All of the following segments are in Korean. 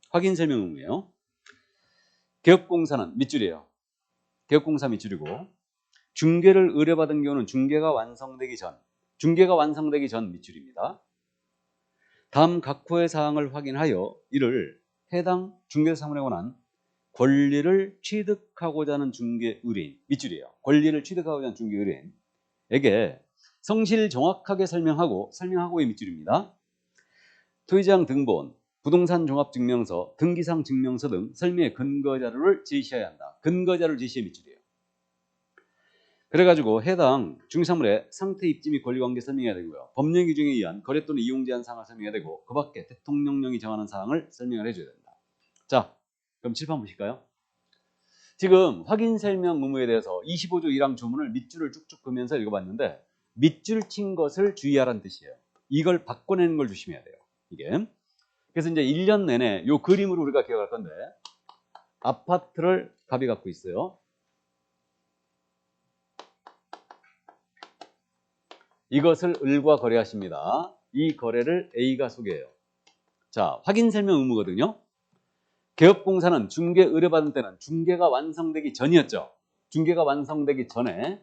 확인 설명 의무예요. 개업공사는 밑줄이에요. 개업공사 밑줄이고 중개를 의뢰받은 경우는 중개가 완성되기 전 밑줄입니다. 다음 각호의 사항을 확인하여 이를 해당 중개사무에 관한 권리를 취득하고자 하는 중개 의뢰인 밑줄이에요. 권리를 취득하고자 하는 중개 의뢰인에게 성실 정확하게 설명하고의 밑줄입니다. 토지장 등본, 부동산 종합증명서, 등기상 증명서 등 설명의 근거 자료를 제시해야 한다. 근거 자료를 제시의 밑줄이에요. 그래가지고 해당 중개사물의 상태 입지 및 권리관계 설명해야 되고요. 법령 규정에 의한 거래 또는 이용 제한 사항을 설명해야 되고 그 밖에 대통령령이 정하는 사항을 설명을 해줘야 된다. 자, 그럼 칠판 보실까요? 지금 확인 설명 의무에 대해서 25조 1항 조문을 밑줄을 쭉쭉 그면서 읽어봤는데 밑줄 친 것을 주의하라는 뜻이에요. 이걸 바꿔내는 걸 조심해야 돼요. 이게. 그래서 이제 1년 내내 이 그림으로 우리가 기억할 건데 아파트를 갑이 갖고 있어요. 이것을 을과 거래하십니다. 이 거래를 A가 소개해요. 자, 확인 설명 의무거든요. 개업공사는 중개 의뢰받은 때는 중개가 완성되기 전이었죠. 중개가 완성되기 전에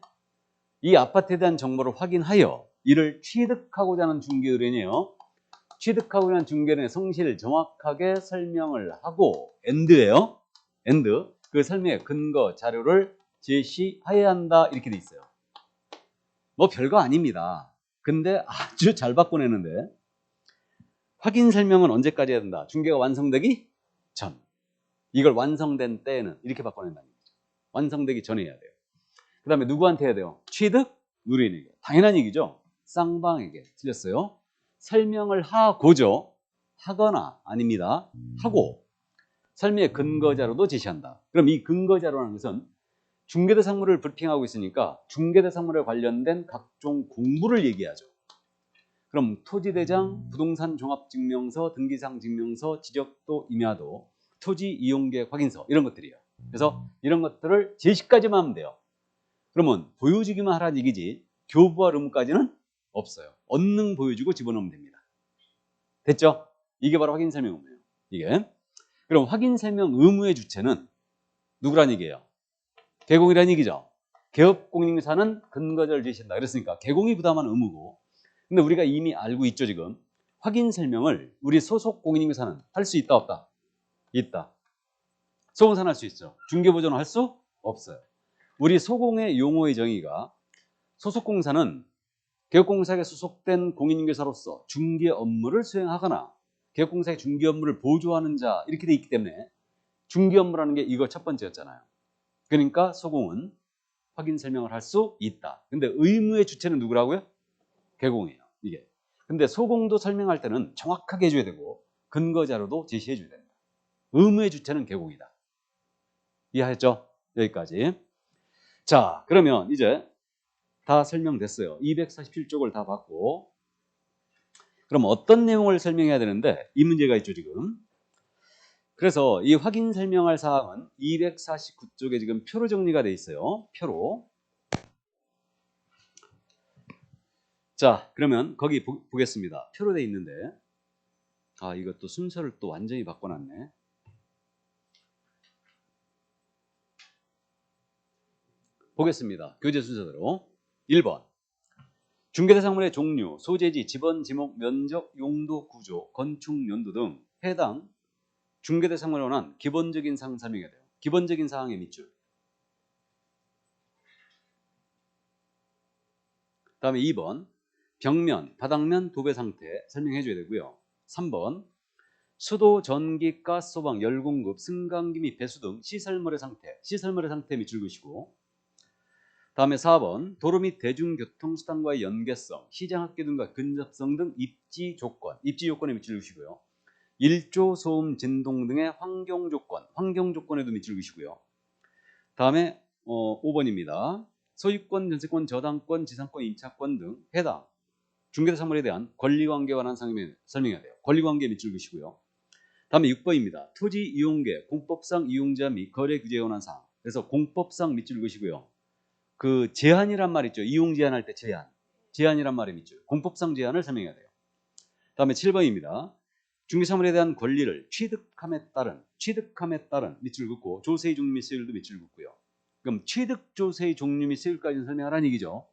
이 아파트에 대한 정보를 확인하여 이를 취득하고자 하는 중개 의뢰인이에요. 취득하고자 하는 중개 의뢰인의 성실 정확하게 설명을 하고 엔드예요. 엔드. 그 설명의 근거 자료를 제시해야 한다. 이렇게 돼 있어요. 뭐 별거 아닙니다. 근데 아주 잘 바꿔내는데 확인 설명은 언제까지 해야 된다? 중개가 완성되기 전. 이걸 완성된 때에는 이렇게 바꿔낸다는 거죠. 완성되기 전에 해야 돼요. 그 다음에 누구한테 해야 돼요? 취득 의뢰인에게. 당연한 얘기죠. 쌍방에게. 틀렸어요. 설명을 하고죠. 하거나 아닙니다. 하고 설명의 근거자료도 제시한다. 그럼 이 근거자료라는 것은 중개대상물을 브리핑하고 있으니까 중개대상물에 관련된 각종 공부를 얘기하죠. 그럼 토지대장, 부동산 종합증명서, 등기상 증명서, 지적도, 임야도, 토지 이용계획 확인서 이런 것들이에요. 그래서 이런 것들을 제시까지만 하면 돼요. 그러면 보여주기만 하라는 얘기지 교부와 의무까지는 없어요. 언능 보여주고 집어넣으면 됩니다. 됐죠? 이게 바로 확인 설명 의무예요. 이게. 그럼 확인 설명 의무의 주체는 누구란 얘기예요? 개공이란 얘기죠. 개업공인사는 근거자를 제시한다. 그랬으니까 개공이 부담하는 의무고. 근데 우리가 이미 알고 있죠, 지금. 확인 설명을 우리 소속 공인인사는 할 수 있다, 없다? 있다. 소공사는 할 수 있죠. 중개보조는 할 수 없어요. 우리 소공의 용어의 정의가 소속공사는 개업공사에 소속된 공인인계사로서 중개 업무를 수행하거나 개업공사의 중개 업무를 보조하는 자 이렇게 돼 있기 때문에 중개 업무라는 게 이거 첫 번째였잖아요. 그러니까 소공은 확인 설명을 할 수 있다. 근데 의무의 주체는 누구라고요? 개공이에요. 이게. 근데 소공도 설명할 때는 정확하게 해줘야 되고 근거 자료도 제시해줘야 된다. 의무의 주체는 개공이다. 이해하셨죠? 여기까지. 자, 그러면 이제 다 설명됐어요. 247쪽을 다 봤고 그럼 어떤 내용을 설명해야 되는데 이 문제가 있죠 지금. 그래서 이 확인 설명할 사항은 249쪽에 지금 표로 정리가 돼 있어요. 표로. 자, 그러면 거기 보겠습니다. 표로 돼 있는데 아, 이것도 순서를 또 완전히 바꿔놨네. 보겠습니다. 교재 순서대로. 1번. 중개대상물의 종류, 소재지, 지번, 지목, 면적, 용도, 구조, 건축, 연도 등 해당 중개대상물에 관한 기본적인 사항 설명해야 돼요. 기본적인 사항의 밑줄. 다음에 2번. 벽면, 바닥면, 도배 상태 설명해 줘야 되고요. 3번. 수도, 전기, 가스, 소방, 열 공급, 승강기 및 배수 등 시설물의 상태 밑줄 그시고 다음에 4번 도로 및 대중교통수단과의 연계성, 시장학교 등과 근접성 등 입지 요건에 밑줄 그시고요. 일조, 소음, 진동 등의 환경 조건에도 밑줄 그시고요. 다음에 5번입니다. 소유권, 전세권, 저당권, 지상권, 임차권 등 해당 중개대상물에 대한 권리관계에 관한 설명해야 돼요. 권리관계 밑줄 그시고요. 다음에 6번입니다. 토지 이용계, 공법상 이용자 및 거래 규제에 관한 사항. 그래서 공법상 밑줄 그시고요. 그 제한이란 말 있죠. 이용 제한할 때 제한이란 말의 밑줄. 공법상 제한을 설명해야 돼요. 다음에 7번입니다. 중개사물에 대한 권리를 취득함에 따른 밑줄 긋고 조세의 종류 및 세율도 밑줄 긋고요. 그럼 취득 조세의 종류 및 세율까지는 설명하라는 얘기죠.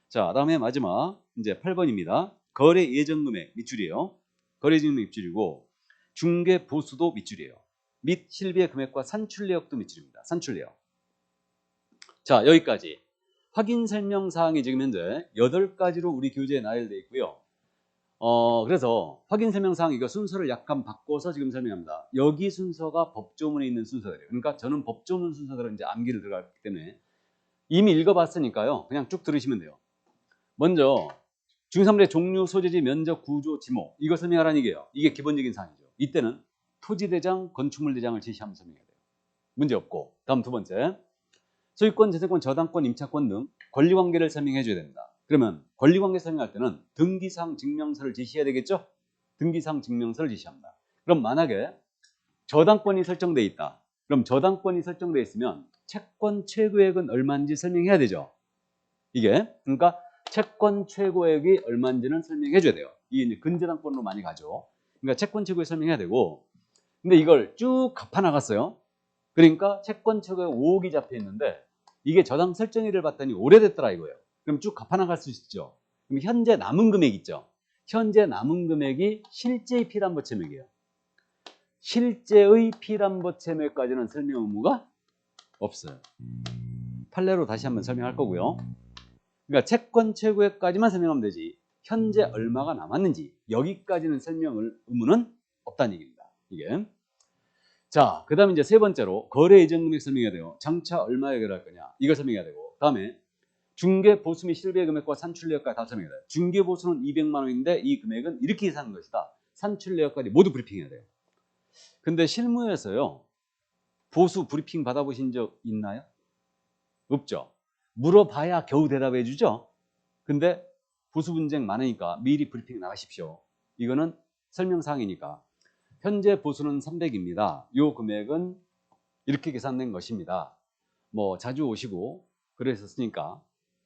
자, 다음에 마지막 이제 8번입니다. 거래 예정 금액 밑줄이에요. 거래 예정 금액 밑줄이고 중개 보수도 밑줄이에요. 및 실비의 금액과 산출 내역도 밑줄입니다. 산출 내역. 자, 여기까지. 확인 설명 사항이 지금 현재 8가지로 우리 교재에 나열되어 있고요. 그래서 확인 설명 사항 이거 순서를 약간 바꿔서 지금 설명합니다. 여기 순서가 법조문에 있는 순서들이에요. 그러니까 저는 법조문 순서대로 이제 암기를 들어갔기 때문에 이미 읽어봤으니까요. 그냥 쭉 들으시면 돼요. 먼저 중개사물의 종류, 소재지, 면적, 구조, 지목 이거 설명하라는 얘기예요. 이게 기본적인 사항이죠. 이때는 토지대장, 건축물대장을 제시하면서 설명해야 돼요. 문제없고. 다음 두 번째 소유권, 재산권, 저당권, 임차권 등 권리관계를 설명해 줘야 됩니다. 그러면 권리관계 설명할 때는 등기사항 증명서를 제시해야 되겠죠? 등기사항 증명서를 제시합니다. 그럼 만약에 저당권이 설정되어 있다. 그럼 저당권이 설정되어 있으면 채권 최고액은 얼마인지 설명해야 되죠. 이게 그러니까 채권 최고액이 얼마인지는 설명해 줘야 돼요. 이게 이제 근저당권으로 많이 가죠. 그러니까 채권 최고액 설명해야 되고 근데 이걸 쭉 갚아 나갔어요. 그러니까 채권 최고액 5억이 잡혀 있는데 이게 저당 설정일을 봤더니 오래됐더라 이거예요. 그럼 쭉 갚아 나갈 수 있죠. 그럼 현재 남은 금액 있죠. 현재 남은 금액이 실제의 피담보채액이에요. 실제의 피담보채액까지는 설명 의무가 없어요. 판례로 다시 한번 설명할 거고요. 그러니까 채권 최고액까지만 설명하면 되지 현재 얼마가 남았는지 여기까지는 설명 의무는 없다는 얘기입니다. 이게. 자, 그 다음에 이제 세 번째로 거래 예정 금액 설명해야 돼요. 장차 얼마에 거래할 거냐 이걸 설명해야 되고 다음에 중개 보수 및 실비의 금액과 산출 내역까지 다 설명해야 돼요. 중개 보수는 200만 원인데 이 금액은 이렇게 계산한 것이다. 산출 내역까지 모두 브리핑해야 돼요. 근데 실무에서요 보수 브리핑 받아보신 적 있나요? 없죠. 물어봐야 겨우 대답해 주죠. 근데 보수 분쟁 많으니까 미리 브리핑 나가십시오. 이거는 설명사항이니까 현재 보수는 300입니다. 이 금액은 이렇게 계산된 것입니다. 뭐 자주 오시고 그랬었으니까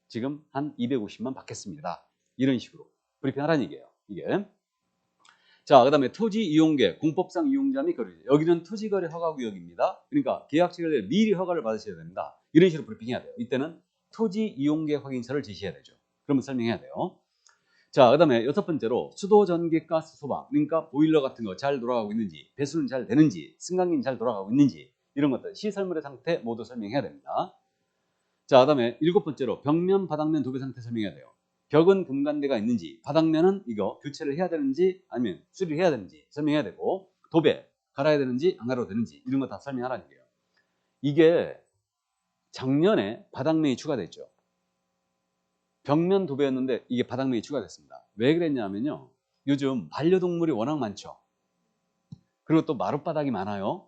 지금 한 250만 받겠습니다. 이런 식으로 브리핑하라는 얘기예요. 이게. 자, 그 다음에 토지 이용계, 공법상 이용자 및 거래. 여기는 토지거래 허가구역입니다. 그러니까 계약 체결 미리 허가를 받으셔야 됩니다. 이런 식으로 브리핑해야 돼요. 이때는 토지 이용계 확인서를 제시해야 되죠. 그러면 설명해야 돼요. 자, 그 다음에 여섯 번째로 수도, 전기, 가스, 소방 그러니까 보일러 같은 거 잘 돌아가고 있는지 배수는 잘 되는지 승강기는 잘 돌아가고 있는지 이런 것들 시설물의 상태 모두 설명해야 됩니다. 자, 그 다음에 일곱 번째로 벽면, 바닥면, 도배 상태 설명해야 돼요. 벽은 금간대가 있는지 바닥면은 이거 교체를 해야 되는지 아니면 수리를 해야 되는지 설명해야 되고 도배 갈아야 되는지 안 갈아도 되는지 이런 거 다 설명하라는 거예요. 이게 작년에 바닥면이 추가됐죠. 벽면 도배였는데 이게 바닥면이 추가됐습니다. 왜 그랬냐면요. 요즘 반려동물이 워낙 많죠. 그리고 또 마룻바닥이 많아요.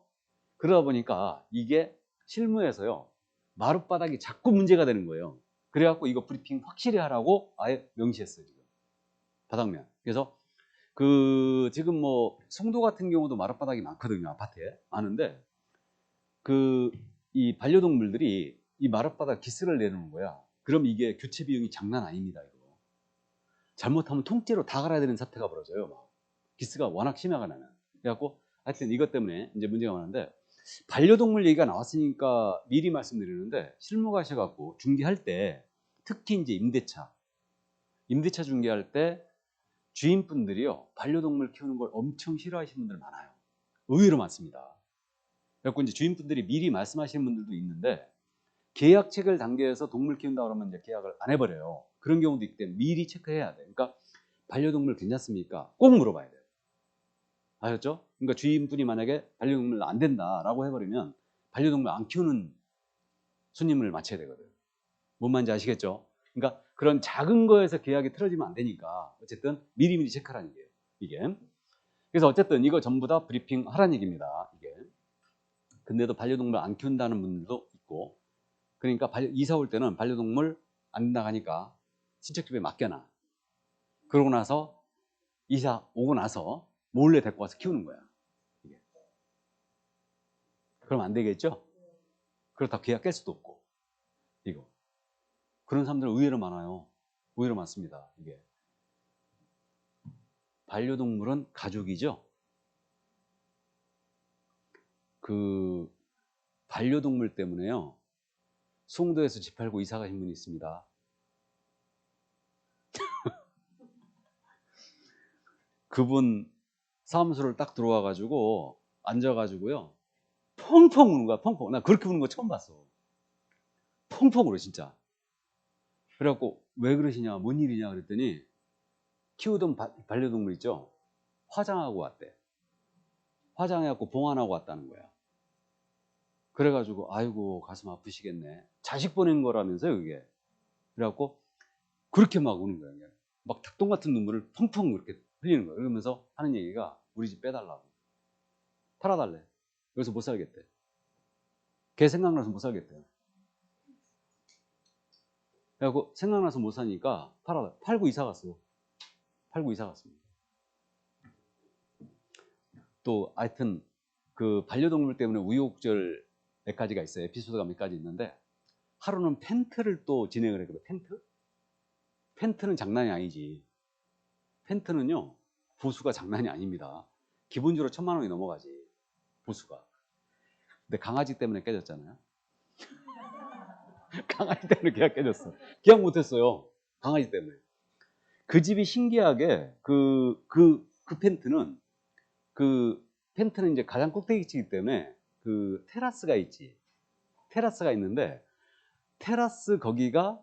그러다 보니까 이게 실무에서요. 마룻바닥이 자꾸 문제가 되는 거예요. 그래갖고 이거 브리핑 확실히 하라고 아예 명시했어요. 지금. 바닥면. 그래서 지금 뭐 송도 같은 경우도 마룻바닥이 많거든요. 아파트에. 많은데 이 반려동물들이 이 마룻바닥 기스를 내는 거야. 그럼 이게 교체 비용이 장난 아닙니다. 이거. 잘못하면 통째로 다 갈아야 되는 사태가 벌어져요. 막. 기스가 워낙 심하게 나면. 그래갖고 하여튼 이것 때문에 이제 문제가 많은데 반려동물 얘기가 나왔으니까 미리 말씀드리는데 실무 가셔갖고 중개할 때 특히 이제 임대차 중개할 때 주인분들이요 반려동물 키우는 걸 엄청 싫어하시는 분들 많아요. 의외로 많습니다. 그래갖고 이제 주인분들이 미리 말씀하시는 분들도 있는데 계약 체결 단계에서 동물 키운다 그러면 이제 계약을 안 해버려요. 그런 경우도 있기 때문에 미리 체크해야 돼요. 그러니까 반려동물 괜찮습니까? 꼭 물어봐야 돼요. 아셨죠? 그러니까 주인분이 만약에 반려동물 안 된다라고 해버리면 반려동물 안 키우는 손님을 맞춰야 되거든. 뭔 말인지 아시겠죠? 그러니까 그런 작은 거에서 계약이 틀어지면 안 되니까 어쨌든 미리미리 체크하라는 얘기예요. 이게. 그래서 어쨌든 이거 전부 다 브리핑 하라는 얘기입니다. 이게. 근데도 반려동물 안 키운다는 분들도 있고 그러니까 이사 올 때는 반려동물 안 나가니까 친척집에 맡겨놔. 그러고 나서 이사 오고 나서 몰래 데리고 와서 키우는 거야. 이게. 그럼 안 되겠죠? 그렇다고 계약 깰 수도 없고. 이거. 그런 사람들 의외로 많아요. 의외로 많습니다. 이게. 반려동물은 가족이죠. 그 반려동물 때문에요. 송도에서 집 팔고 이사 가신 분이 있습니다. 그분 사무소를 딱 들어와 가지고 앉아 가지고요. 펑펑 우는 거야. 펑펑. 나 그렇게 우는 거 처음 봤어. 펑펑 울어 진짜. 그래갖고 왜 그러시냐, 뭔 일이냐 그랬더니 키우던 반려동물 있죠? 화장하고 왔대. 화장해갖고 봉안하고 왔다는 거야. 그래가지고 아이고 가슴 아프시겠네. 자식 보낸 거라면서요 그게. 그래갖고 그렇게 막 우는 거야. 그냥. 막 닭똥 같은 눈물을 펑펑 이렇게 흘리는 거야. 그러면서 하는 얘기가 우리 집 빼달라고. 팔아달래. 여기서 못 살겠대. 걔 생각나서 못 살겠대. 그래갖고 생각나서 못 사니까 팔고 이사 갔어. 팔고 이사 갔습니다. 또 하여튼 그 반려동물 때문에 우여곡절 몇 가지가 있어요. 에피소드가 몇 가지 있는데 하루는 펜트를 또 진행을 했거든. 펜트? 펜트는 장난이 아니지. 펜트는요 보수가 장난이 아닙니다. 기본적으로 1000만 원이 넘어가지 보수가. 근데 강아지 때문에 깨졌잖아요. 강아지 때문에 계약 깨졌어. 계약 못했어요. 강아지 때문에. 그 집이 신기하게 그 펜트는 이제 가장 꼭대기치기 때문에 그 테라스가 있지. 테라스가 있는데 테라스 거기가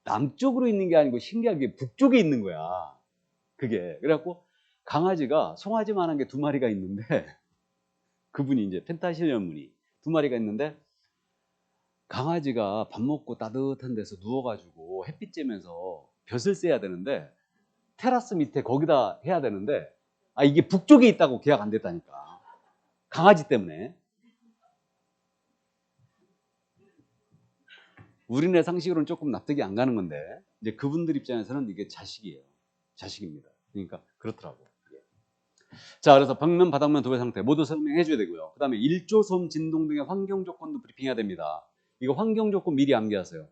남쪽으로 있는 게 아니고 신기하게 북쪽에 있는 거야. 그게. 그래갖고 강아지가 송아지만한 게 2마리가 있는데 그분이 이제 펜트 하시려는 분이 2마리가 있는데 강아지가 밥 먹고 따뜻한 데서 누워가지고 햇빛 쬐면서 볕을 쐬야 되는데 테라스 밑에 거기다 해야 되는데 이게 북쪽에 있다고 계약 안 됐다니까. 강아지 때문에. 우리네 상식으로는 조금 납득이 안 가는 건데 이제 그분들 입장에서는 이게 자식이에요. 자식입니다. 그러니까 그렇더라고. 자, 그래서 벽면, 바닥면, 도배 상태 모두 설명해 줘야 되고요. 그 다음에 일조, 소음, 진동 등의 환경 조건도 브리핑해야 됩니다. 이거 환경 조건 미리 암기하세요.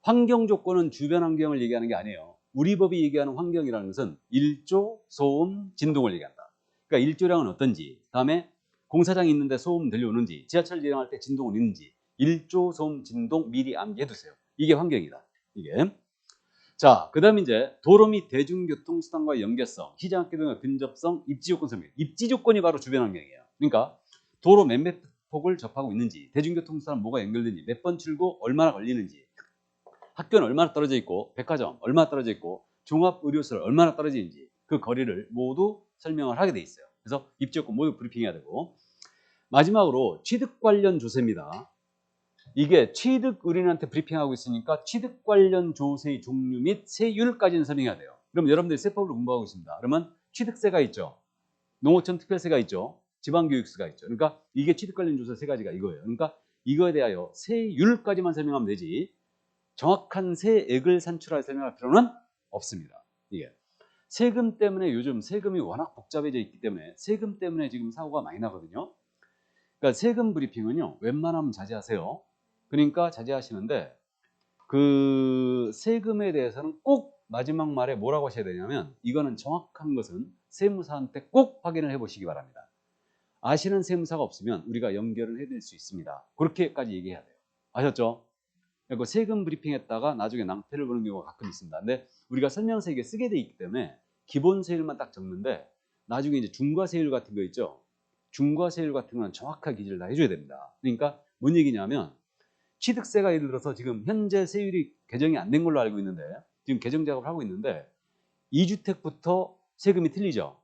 환경 조건은 주변 환경을 얘기하는 게 아니에요. 우리 법이 얘기하는 환경이라는 것은 일조, 소음, 진동을 얘기한다. 그러니까 일조량은 어떤지, 다음에 공사장이 있는데 소음 들려오는지, 지하철 지나갈 때 진동은 있는지, 일조, 소음, 진동 미리 암기해 두세요. 이게 환경이다. 이게. 자, 그 다음에 이제 도로 및 대중교통수단과의 연계성, 희장학교 등의 근접성, 입지조건 설명. 입지조건이 바로 주변 환경이에요. 그러니까 도로 몇몇 폭을 접하고 있는지, 대중교통수단 뭐가 연결되는지, 몇 번 출구, 얼마나 걸리는지, 학교는 얼마나 떨어져 있고, 백화점 얼마나 떨어져 있고, 종합의료시설 얼마나 떨어져 있는지 그 거리를 모두 설명을 하게 돼 있어요. 그래서 입지조건 모두 브리핑해야 되고, 마지막으로 취득 관련 조세입니다. 이게 취득 의뢰인한테 브리핑하고 있으니까 취득 관련 조세의 종류 및 세율까지는 설명해야 돼요. 그럼 여러분들이 세법을 공부하고 있습니다. 그러면 취득세가 있죠. 농어촌 특별세가 있죠. 지방교육세가 있죠. 그러니까 이게 취득 관련 조세 3가지가 이거예요. 그러니까 이거에 대하여 세율까지만 설명하면 되지 정확한 세액을 산출할 설명할 필요는 없습니다. 이게 세금 때문에 요즘 세금이 워낙 복잡해져 있기 때문에 세금 때문에 지금 사고가 많이 나거든요. 그러니까 세금 브리핑은요 웬만하면 자제하세요. 그러니까 자제하시는데 그 세금에 대해서는 꼭 마지막 말에 뭐라고 하셔야 되냐면 이거는 정확한 것은 세무사한테 꼭 확인을 해 보시기 바랍니다. 아시는 세무사가 없으면 우리가 연결을 해드릴 수 있습니다. 그렇게까지 얘기해야 돼요. 아셨죠? 그리고 세금 브리핑했다가 나중에 낭패를 보는 경우가 가끔 있습니다. 근데 우리가 설명서에 이게 쓰게 돼 있기 때문에 기본 세율만 딱 적는데 나중에 이제 중과세율 같은 거 있죠. 중과세율 같은 거는 정확하게 기재를 다 해줘야 됩니다. 그러니까 뭔 얘기냐면 취득세가 예를 들어서 지금 현재 세율이 개정이 안 된 걸로 알고 있는데 지금 개정 작업을 하고 있는데 2주택부터 세금이 틀리죠.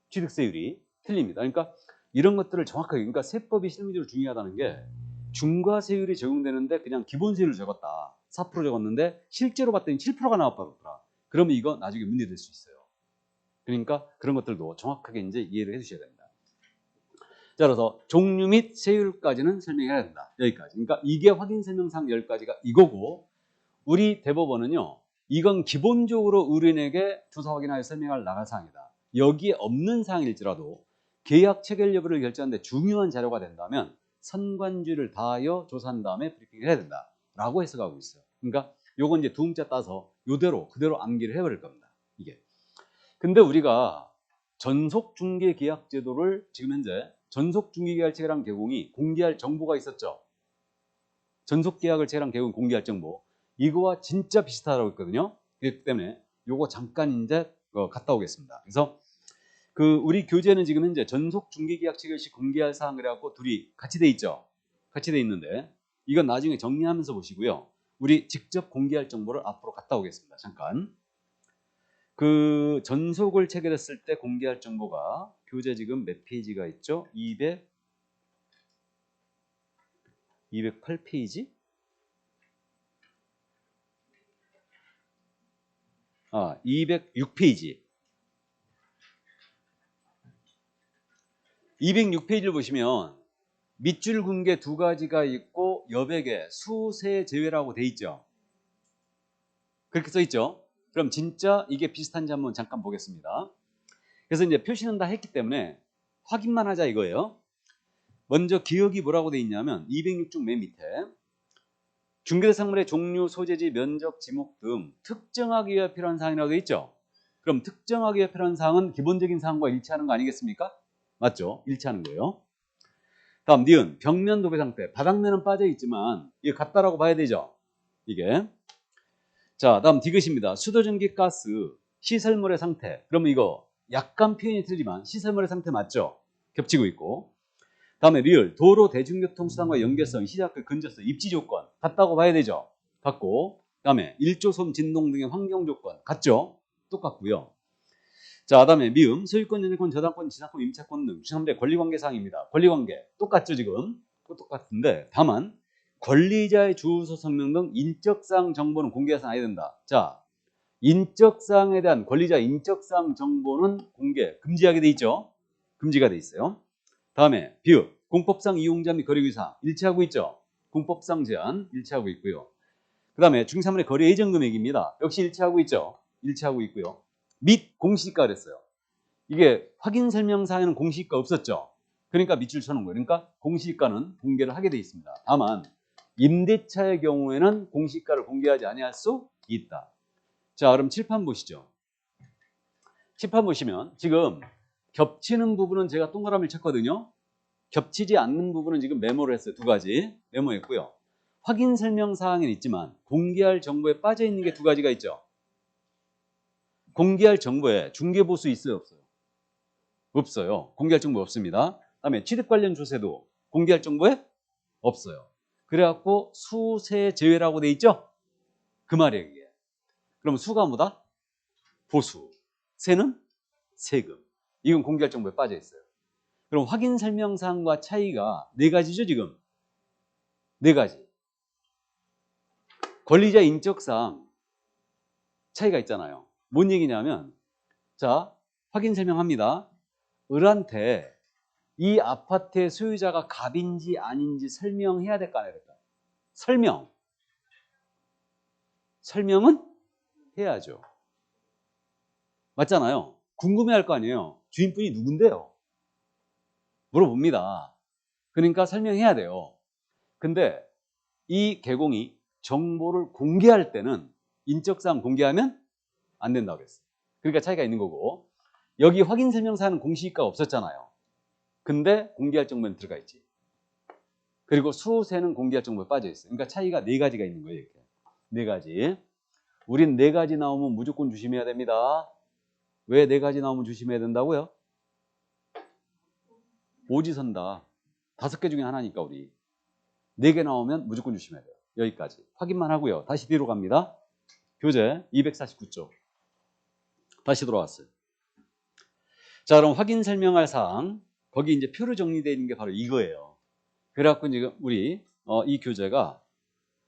취득세율이 틀립니다. 그러니까 이런 것들을 정확하게 그러니까 세법이 실무적으로 중요하다는 게 중과세율이 적용되는데 그냥 기본세율을 적었다. 4% 적었는데 실제로 봤더니 7%가 나왔더라. 그러면 이거 나중에 문제될 수 있어요. 그러니까 그런 것들도 정확하게 이제 이해를 해 주셔야 됩니다. 자, 그래서 종류 및 세율까지는 설명해야 된다. 여기까지. 그러니까 이게 확인 설명상 10가지가 이거고 우리 대법원은요. 이건 기본적으로 의뢰인에게 주사 확인하여 설명할 나갈 사항이다. 여기에 없는 사항일지라도 계약 체결 여부를 결정하는데 중요한 자료가 된다면 선관주를 다하여 조사한 다음에 브리핑을 해야 된다. 라고 해석하고 있어요. 그러니까 요건 이제 두 문자 따서 요대로 그대로 암기를 해버릴 겁니다. 이게. 근데 우리가 전속 중개 계약 제도를 지금 현재 전속 중개계약 체결한 개공이 공개할 정보가 있었죠. 전속 계약을 체결한 개공 공개할 정보. 이거와 진짜 비슷하다고 했거든요. 그렇기 때문에 요거 잠깐 이제 갔다 오겠습니다. 그래서 우리 교재는 지금 현재 전속 중개계약 체결 시 공개할 사항 그래갖고 둘이 같이 돼 있죠. 같이 돼 있는데 이건 나중에 정리하면서 보시고요. 우리 직접 공개할 정보를 앞으로 갔다 오겠습니다. 잠깐. 전속을 체결했을 때 공개할 정보가 교재 지금 몇 페이지가 있죠? 208페이지? 206페이지. 206페이지를 보시면 밑줄 군개 두 가지가 있고 여백에 수세 제외라고 돼 있죠. 그렇게 써 있죠. 그럼 진짜 이게 비슷한지 한번 잠깐 보겠습니다. 그래서 이제 표시는 다 했기 때문에 확인만 하자 이거예요. 먼저 기억이 뭐라고 돼 있냐면 206쪽 맨 밑에 중개대상물의 종류, 소재지, 면적, 지목 등 특정하기 위해 필요한 사항이라고 돼 있죠. 그럼 특정하기 위해 필요한 사항은 기본적인 사항과 일치하는 거 아니겠습니까? 맞죠? 일치하는 거예요. 다음 니은 벽면 도배 상태. 바닥면은 빠져 있지만 이게 같다라고 봐야 되죠. 이게. 자, 다음 디귿입니다. 수도, 전기, 가스, 시설물의 상태. 그러면 이거 약간 표현이 틀리지만 시설물의 상태 맞죠? 겹치고 있고. 다음에 리을 도로 대중교통수단과 연계성, 시작과 근접성, 입지 조건 같다고 봐야 되죠. 같고. 다음에 일조, 소음, 진동 등의 환경 조건 같죠? 똑같고요. 자, 다음에 미음 소유권, 연장권, 저당권, 지상권, 임차권 등 주3대 권리관계 사항입니다. 권리관계 똑같죠 지금? 똑같은데 다만 권리자의 주소 성명 등 인적사항 정보는 공개해서는 안 된다. 자, 인적사항에 대한 권리자 인적사항 정보는 공개 금지하게 돼 있죠. 금지가 돼 있어요. 다음에 비읍 공법상 이용자 및 거래기사 일치하고 있죠. 공법상 제한 일치하고 있고요. 그 다음에 중3원의 거래 예정 금액입니다. 역시 일치하고 있죠. 일치하고 있고요. 및 공시지가 그랬어요. 이게 확인 설명사에는 공시지가 없었죠. 그러니까 밑줄 쳐놓은 거예요. 그러니까 공시지가는 공개를 하게 돼 있습니다. 다만 임대차의 경우에는 공시지가를 공개하지 아니할 수 있다. 자, 그럼 칠판 보시죠. 칠판 보시면 지금 겹치는 부분은 제가 동그라미를 쳤거든요. 겹치지 않는 부분은 지금 메모를 했어요. 두 가지 메모했고요. 확인 설명 사항에는 있지만 공개할 정보에 빠져 있는 게 두 가지가 있죠. 공개할 정보에 중개보수 있어요, 없어요? 없어요. 공개할 정보 없습니다. 다음에 취득 관련 조세도 공개할 정보에 없어요. 그래갖고 수세 제외라고 돼 있죠? 그 말이에요, 이게. 그럼 수가 뭐다? 보수. 세는 세금. 이건 공개할 정보에 빠져 있어요. 그럼 확인 설명사항과 차이가 네 가지죠, 지금? 네 가지. 권리자 인적사항 차이가 있잖아요. 뭔 얘기냐면, 자, 확인 설명합니다. 을한테 이 아파트의 소유자가 갑인지 아닌지 설명해야 될까 안 해야 될까? 설명은 해야죠. 맞잖아요. 궁금해할 거 아니에요. 주인분이 누군데요? 물어봅니다. 그러니까 설명해야 돼요. 근데 이 개공이 정보를 공개할 때는 인적사항 공개하면 안 된다고 그랬어요. 그러니까 차이가 있는 거고, 여기 확인 설명사는 공시지가가 없었잖아요. 근데 공개할 정보는 들어가 있지. 그리고 수세는 공개할 정보에 빠져 있어요. 그러니까 차이가 네 가지가 있는 거예요. 이렇게. 네 가지. 우린 네 가지 나오면 무조건 조심해야 됩니다. 왜 네 가지 나오면 조심해야 된다고요? 오지선다. 5개 중에 하나니까 우리. 4개 나오면 무조건 조심해야 돼요. 여기까지. 확인만 하고요. 다시 뒤로 갑니다. 교재 249쪽. 다시 돌아왔어요. 자, 그럼 확인 설명할 사항. 거기 이제 표로 정리되어 있는 게 바로 이거예요. 그래갖고 지금 우리 이 교재가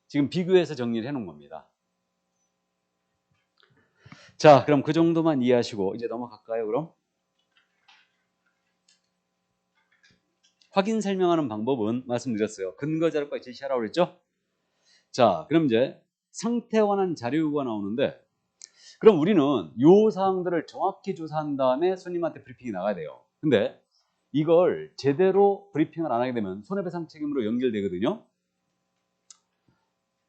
지금 비교해서 정리를 해놓은 겁니다. 자, 그럼 그 정도만 이해하시고 이제 넘어갈까요, 그럼? 확인 설명하는 방법은 말씀드렸어요. 근거 자료까지 제시하라고 그랬죠? 자, 그럼 이제 상태에 관한 자료가 나오는데, 그럼 우리는 요 사항들을 정확히 조사한 다음에 손님한테 브리핑이 나가야 돼요. 근데 이걸 제대로 브리핑을 안 하게 되면 손해배상 책임으로 연결되거든요.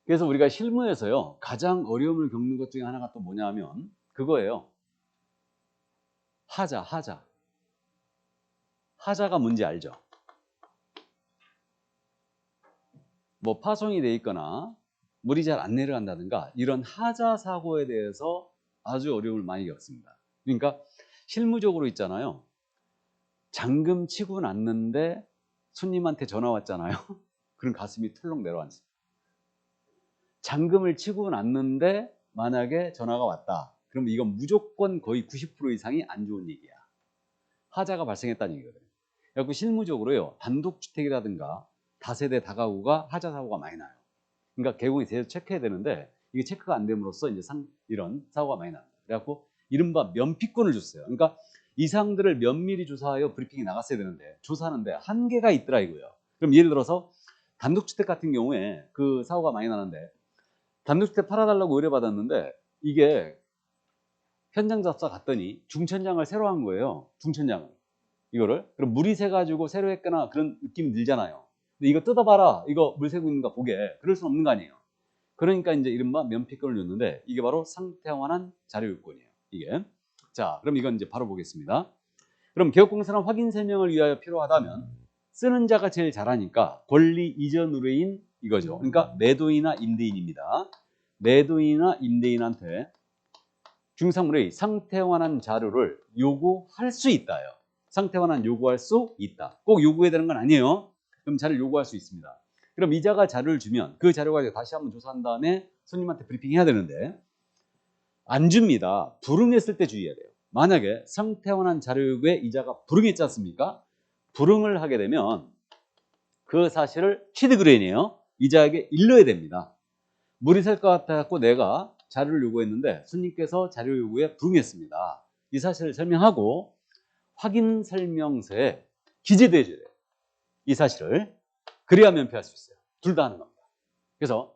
그래서 우리가 실무에서요, 가장 어려움을 겪는 것 중에 하나가 또 뭐냐면 그거예요. 하자가 뭔지 알죠? 뭐 파손이 돼 있거나 물이 잘 안 내려간다든가 이런 하자 사고에 대해서 아주 어려움을 많이 겪습니다. 그러니까 실무적으로 있잖아요. 잠금 치고 났는데 손님한테 전화 왔잖아요. 그럼 가슴이 털렁 내려앉습니다. 잠금을 치고 났는데 만약에 전화가 왔다. 그럼 이건 무조건 거의 90% 이상이 안 좋은 얘기야. 하자가 발생했다는 얘기거든요. 그래서 실무적으로요. 단독주택이라든가 다세대 다가구가 하자 사고가 많이 나요. 그러니까 개공이 제대로 체크해야 되는데 이게 체크가 안 됨으로써 이제 이런 사고가 많이 납니다. 그래갖고 이른바 면피권을 줬어요. 그러니까 이 사항들을 면밀히 조사하여 브리핑이 나갔어야 되는데 조사하는데 한계가 있더라 이거예요. 그럼 예를 들어서 단독주택 같은 경우에 그 사고가 많이 나는데 단독주택 팔아달라고 의뢰받았는데 이게 현장 잡사 갔더니 중천장을 새로 한 거예요. 중천장을. 이거를. 그럼 물이 새가지고 새로 했거나 그런 느낌이 들잖아요. 근데 이거 뜯어봐라. 이거 물 새고 있는가 보게. 그럴 수는 없는 거 아니에요. 그러니까 이제 이른바 면피권을 줬는데 이게 바로 상태 환원 자료 요건이에요. 이게. 자, 그럼 이건 이제 바로 보겠습니다. 그럼 개업공사는 확인 설명을 위하여 필요하다면 쓰는 자가 제일 잘하니까 권리 이전 의뢰인 이거죠. 그러니까 매도인이나 임대인입니다. 매도인이나 임대인한테 중상물의 상태 환원 자료를 요구할 수 있다요. 상태 환원 요구할 수 있다. 꼭 요구해야 되는 건 아니에요. 그럼 자료를 요구할 수 있습니다. 그럼 이자가 자료를 주면 그 자료 가지고 다시 한번 조사한 다음에 손님한테 브리핑 해야 되는데 안 줍니다. 불응했을 때 주의해야 돼요. 만약에 상태 환원 자료 요구에 이자가 불응했지 않습니까? 불응을 하게 되면 그 사실을 취득 의뢰인이에요. 이자에게 일러야 됩니다. 물이 셀 것 같아서 내가 자료를 요구했는데 손님께서 자료 요구에 불응했습니다. 이 사실을 설명하고 확인 설명서에 기재돼 줘야 돼요. 이 사실을. 그래야 면피할 수 있어요. 둘 다 하는 겁니다. 그래서